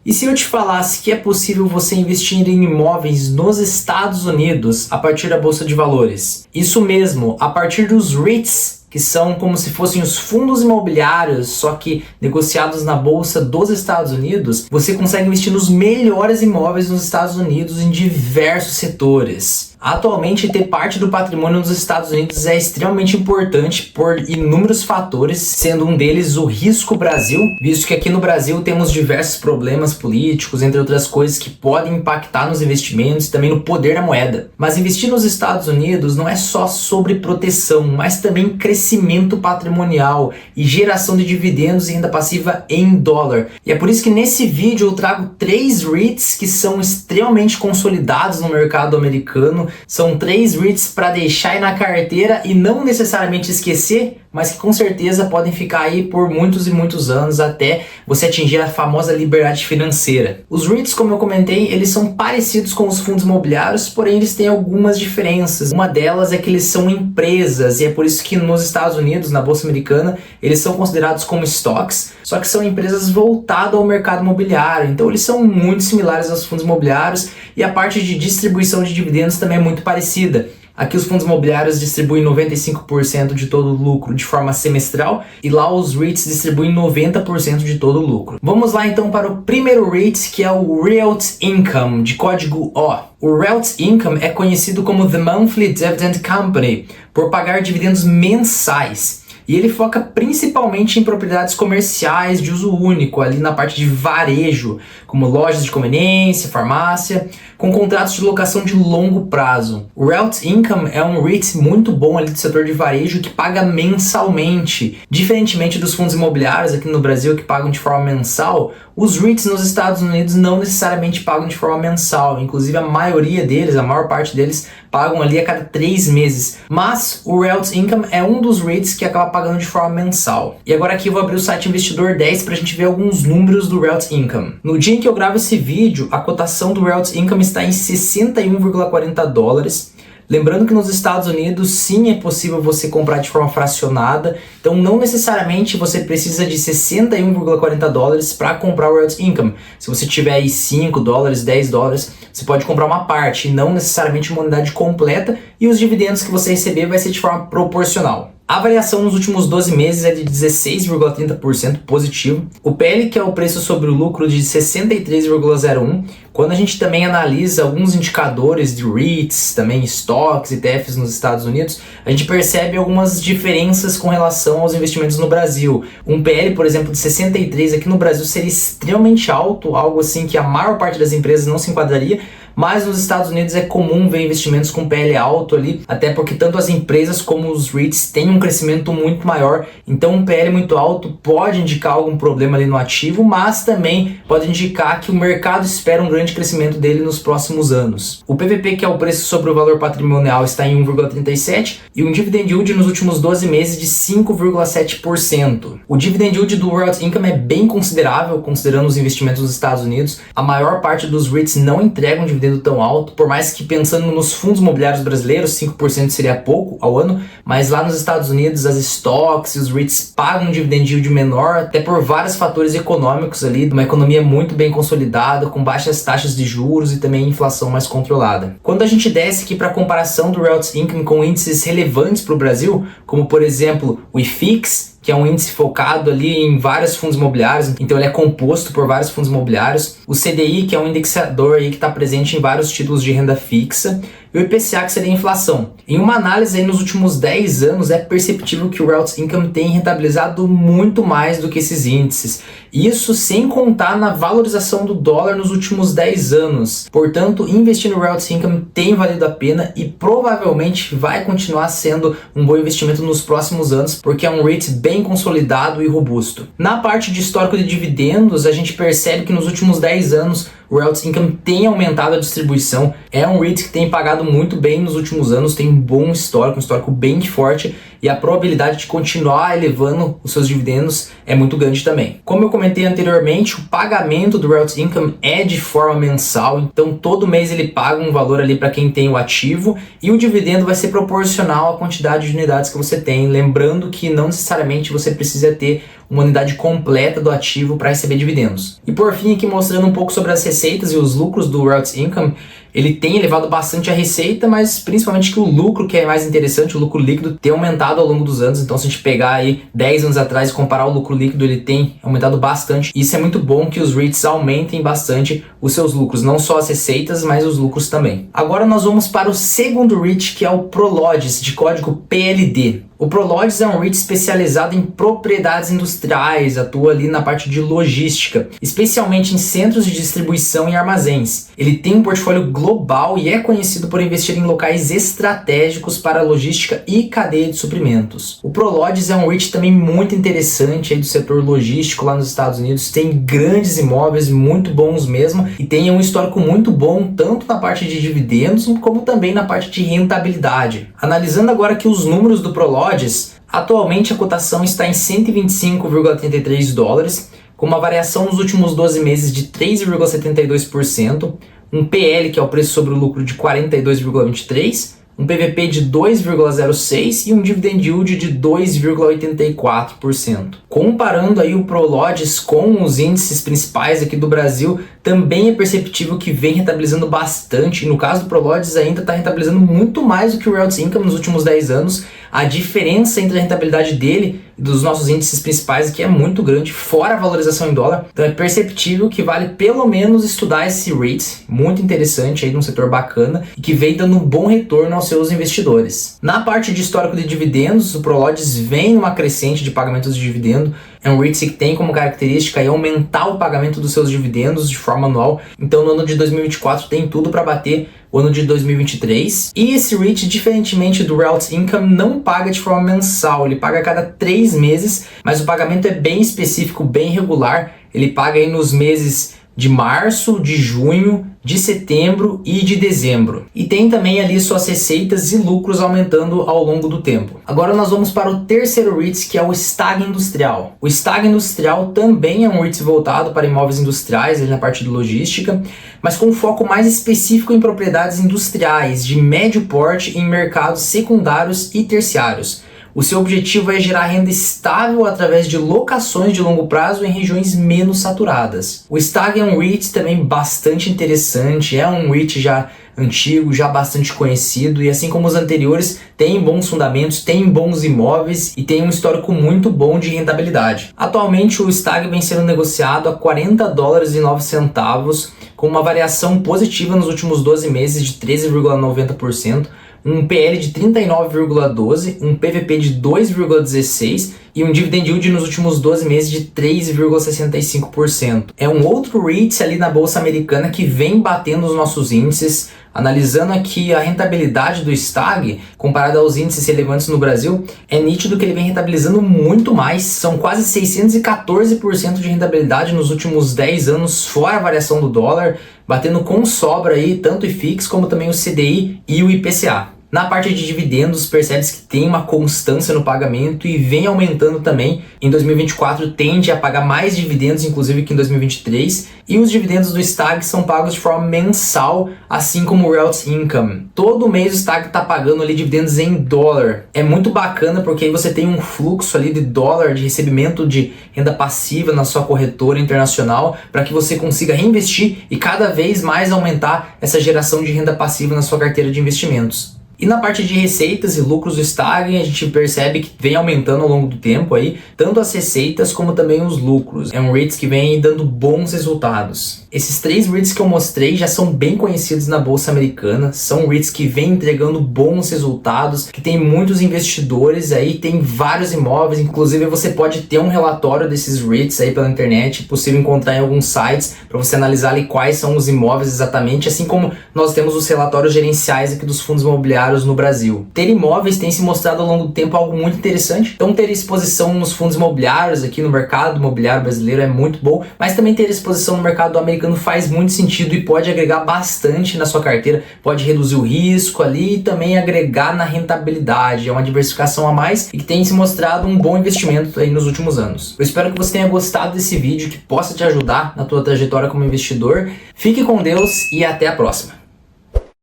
E se eu te falasse que é possível você investir em imóveis nos Estados Unidos a partir da Bolsa de Valores? Isso mesmo, a partir dos REITs, que são como se fossem os fundos imobiliários, só que negociados na Bolsa dos Estados Unidos, você consegue investir nos melhores imóveis nos Estados Unidos em diversos setores. Atualmente, ter parte do patrimônio nos Estados Unidos é extremamente importante por inúmeros fatores, sendo um deles o risco Brasil, visto que aqui no Brasil temos diversos problemas políticos, entre outras coisas que podem impactar nos investimentos e também no poder da moeda. Mas investir nos Estados Unidos não é só sobre proteção, mas também crescimento patrimonial e geração de dividendos e renda passiva em dólar. E é por isso que nesse vídeo eu trago 3 REITs que são extremamente consolidados no mercado americano. São 3 REITs para deixar aí na carteira e não necessariamente esquecer, mas que com certeza podem ficar aí por muitos e muitos anos até você atingir a famosa liberdade financeira. Os REITs, como eu comentei, eles são parecidos com os fundos imobiliários, porém eles têm algumas diferenças. Uma delas é que eles são empresas, e é por isso que nos Estados Unidos, na Bolsa Americana, eles são considerados como stocks, só que são empresas voltadas ao mercado imobiliário. Então eles são muito similares aos fundos imobiliários e a parte de distribuição de dividendos também é muito parecida. Aqui os fundos imobiliários distribuem 95% de todo o lucro de forma semestral e lá os REITs distribuem 90% de todo o lucro. Vamos lá então para o primeiro REIT, que é o Realty Income, de código O. O Realty Income é conhecido como The Monthly Dividend Company por pagar dividendos mensais. E ele foca principalmente em propriedades comerciais de uso único, ali na parte de varejo, como lojas de conveniência, farmácia, com contratos de locação de longo prazo. O Realty Income é um REIT muito bom ali do setor de varejo que paga mensalmente. Diferentemente dos fundos imobiliários aqui no Brasil que pagam de forma mensal, os REITs nos Estados Unidos não necessariamente pagam de forma mensal. Inclusive a maioria deles, a maior parte deles, pagam ali a cada 3 meses. Mas o Realty Income é um dos REITs que acaba pagando de forma mensal. E agora aqui eu vou abrir o site Investidor 10 para a gente ver alguns números do Realty Income. No dia em que eu gravo esse vídeo, a cotação do Realty Income está em 61,40 dólares. Lembrando que nos Estados Unidos sim é possível você comprar de forma fracionada, então não necessariamente você precisa de 61,40 dólares para comprar o Realty Income. Se você tiver aí 5 dólares, 10 dólares, você pode comprar uma parte, não necessariamente uma unidade completa, e os dividendos que você receber vai ser de forma proporcional. A variação nos últimos 12 meses é de 16,30% positivo. O PL, que é o preço sobre o lucro, de 63,01%. Quando a gente também analisa alguns indicadores de REITs, também stocks, ETFs nos Estados Unidos, a gente percebe algumas diferenças com relação aos investimentos no Brasil. Um PL, por exemplo, de 63 aqui no Brasil seria extremamente alto, algo assim que a maior parte das empresas não se enquadraria, mas nos Estados Unidos é comum ver investimentos com PL alto ali, até porque tanto as empresas como os REITs têm um crescimento muito maior, então um PL muito alto pode indicar algum problema ali no ativo, mas também pode indicar que o mercado espera um grande crescimento dele nos próximos anos. O PVP, que é o preço sobre o valor patrimonial, está em 1,37 e um dividend yield nos últimos 12 meses de 5,7%. O dividend yield do Realty Income é bem considerável, considerando os investimentos nos Estados Unidos. A maior parte dos REITs não entregam dividendo tão alto, por mais que pensando nos fundos imobiliários brasileiros, 5% seria pouco ao ano, mas lá nos Estados Unidos as stocks e os REITs pagam um dividend yield menor, até por vários fatores econômicos ali, uma economia muito bem consolidada, com baixas taxas de juros e também inflação mais controlada. Quando a gente desce aqui para a comparação do Realty Income com índices relevantes para o Brasil, como por exemplo o IFIX, que é um índice focado ali em vários fundos imobiliários, então ele é composto por vários fundos imobiliários. O CDI, que é um indexador aí que está presente em vários títulos de renda fixa. E o IPCA, que seria a inflação. Em uma análise aí nos últimos 10 anos, é perceptível que o Realty Income tem rentabilizado muito mais do que esses índices. Isso sem contar na valorização do dólar nos últimos 10 anos. Portanto, investir no Realty Income tem valido a pena e provavelmente vai continuar sendo um bom investimento nos próximos anos, porque é um REIT bem consolidado e robusto. Na parte de histórico de dividendos, a gente percebe que nos últimos 10 anos o Realty Income tem aumentado a distribuição, é um REIT que tem pagado muito bem nos últimos anos, tem um bom histórico, um histórico bem forte, e a probabilidade de continuar elevando os seus dividendos é muito grande também. Como eu comentei anteriormente, o pagamento do Realty Income é de forma mensal, então todo mês ele paga um valor ali para quem tem o ativo, e o dividendo vai ser proporcional à quantidade de unidades que você tem, lembrando que não necessariamente você precisa ter uma unidade completa do ativo para receber dividendos. E por fim, aqui mostrando um pouco sobre as receitas e os lucros do Royalties Income. Ele tem elevado bastante a receita, mas principalmente que o lucro, que é mais interessante, o lucro líquido, tem aumentado ao longo dos anos. Então, se a gente pegar aí 10 anos atrás e comparar o lucro líquido, ele tem aumentado bastante. Isso é muito bom, que os REITs aumentem bastante os seus lucros, não só as receitas, mas os lucros também. Agora nós vamos para o segundo REIT, que é o Prologis, de código PLD. O Prologis é um REIT especializado em propriedades industriais, atua ali na parte de logística, especialmente em centros de distribuição e armazéns. Ele tem um portfólio global e é conhecido por investir em locais estratégicos para logística e cadeia de suprimentos. O Prologis é um REIT também muito interessante aí do setor logístico lá nos Estados Unidos, tem grandes imóveis, muito bons mesmo, e tem um histórico muito bom, tanto na parte de dividendos, como também na parte de rentabilidade. Analisando agora aqui os números do Prologis, atualmente a cotação está em 125,33 dólares, com uma variação nos últimos 12 meses de 3,72%, um PL, que é o preço sobre o lucro, de 42,23%, um PVP de 2,06% e um dividend yield de 2,84%. Comparando aí o Prologis com os índices principais aqui do Brasil, também é perceptível que vem rentabilizando bastante, e no caso do Prologis ainda está rentabilizando muito mais do que o Royalties Income nos últimos 10 anos. A diferença entre a rentabilidade dele e dos nossos índices principais aqui é muito grande, fora a valorização em dólar. Então é perceptível que vale pelo menos estudar esse REIT, muito interessante aí, num setor bacana, e que vem dando um bom retorno aos seus investidores. Na parte de histórico de dividendos, o Prologis vem numa crescente de pagamentos de dividendo. É um REIT que tem como característica aí aumentar o pagamento dos seus dividendos de forma anual. Então no ano de 2024 tem tudo para bater o ano de 2023. E esse REIT, diferentemente do Royalties Income, não paga de forma mensal, ele paga a cada 3 meses, mas o pagamento é bem específico, bem regular. Ele paga aí nos meses de março, de junho, de setembro e de dezembro. E tem também ali suas receitas e lucros aumentando ao longo do tempo. Agora nós vamos para o terceiro REIT, que é o Stag Industrial. O Stag Industrial também é um REIT voltado para imóveis industriais, ali na parte de logística, mas com um foco mais específico em propriedades industriais de médio porte em mercados secundários e terciários. O seu objetivo é gerar renda estável através de locações de longo prazo em regiões menos saturadas. O Stag é um REIT também bastante interessante, é um REIT já antigo, já bastante conhecido, e assim como os anteriores, tem bons fundamentos, tem bons imóveis e tem um histórico muito bom de rentabilidade. Atualmente o Stag vem sendo negociado a 40 dólares e 9 centavos, com uma variação positiva nos últimos 12 meses de 13,90%, um PL de 39,12%, um PVP de 2,16% e um dividend yield nos últimos 12 meses de 3,65%. É um outro REIT ali na Bolsa Americana que vem batendo os nossos índices. Analisando aqui a rentabilidade do Stag, comparada aos índices relevantes no Brasil, é nítido que ele vem rentabilizando muito mais. São quase 614% de rentabilidade nos últimos 10 anos, fora a variação do dólar, batendo com sobra aí tanto o IFIX como também o CDI e o IPCA. Na parte de dividendos, percebe-se que tem uma constância no pagamento e vem aumentando também. Em 2024 tende a pagar mais dividendos, inclusive, que em 2023. E os dividendos do Stag são pagos de forma mensal, assim como o Royalties Income. Todo mês o Stag está pagando ali dividendos em dólar. É muito bacana porque aí você tem um fluxo ali de dólar, de recebimento de renda passiva na sua corretora internacional, para que você consiga reinvestir e cada vez mais aumentar essa geração de renda passiva na sua carteira de investimentos. E na parte de receitas e lucros do Stag, a gente percebe que vem aumentando ao longo do tempo aí, tanto as receitas como também os lucros. É um REIT que vem dando bons resultados. Esses 3 REITs que eu mostrei já são bem conhecidos na Bolsa Americana, são REITs que vêm entregando bons resultados, que tem muitos investidores aí, tem vários imóveis, inclusive você pode ter um relatório desses REITs aí pela internet, possível encontrar em alguns sites, para você analisar ali quais são os imóveis exatamente, assim como nós temos os relatórios gerenciais aqui dos fundos imobiliários no Brasil. Ter imóveis tem se mostrado ao longo do tempo algo muito interessante, então ter exposição nos fundos imobiliários aqui no mercado imobiliário brasileiro é muito bom, mas também ter exposição no mercado americano faz muito sentido e pode agregar bastante na sua carteira, pode reduzir o risco ali e também agregar na rentabilidade. É uma diversificação a mais e que tem se mostrado um bom investimento aí nos últimos anos. Eu espero que você tenha gostado desse vídeo, que possa te ajudar na tua trajetória como investidor. Fique com Deus e até a próxima!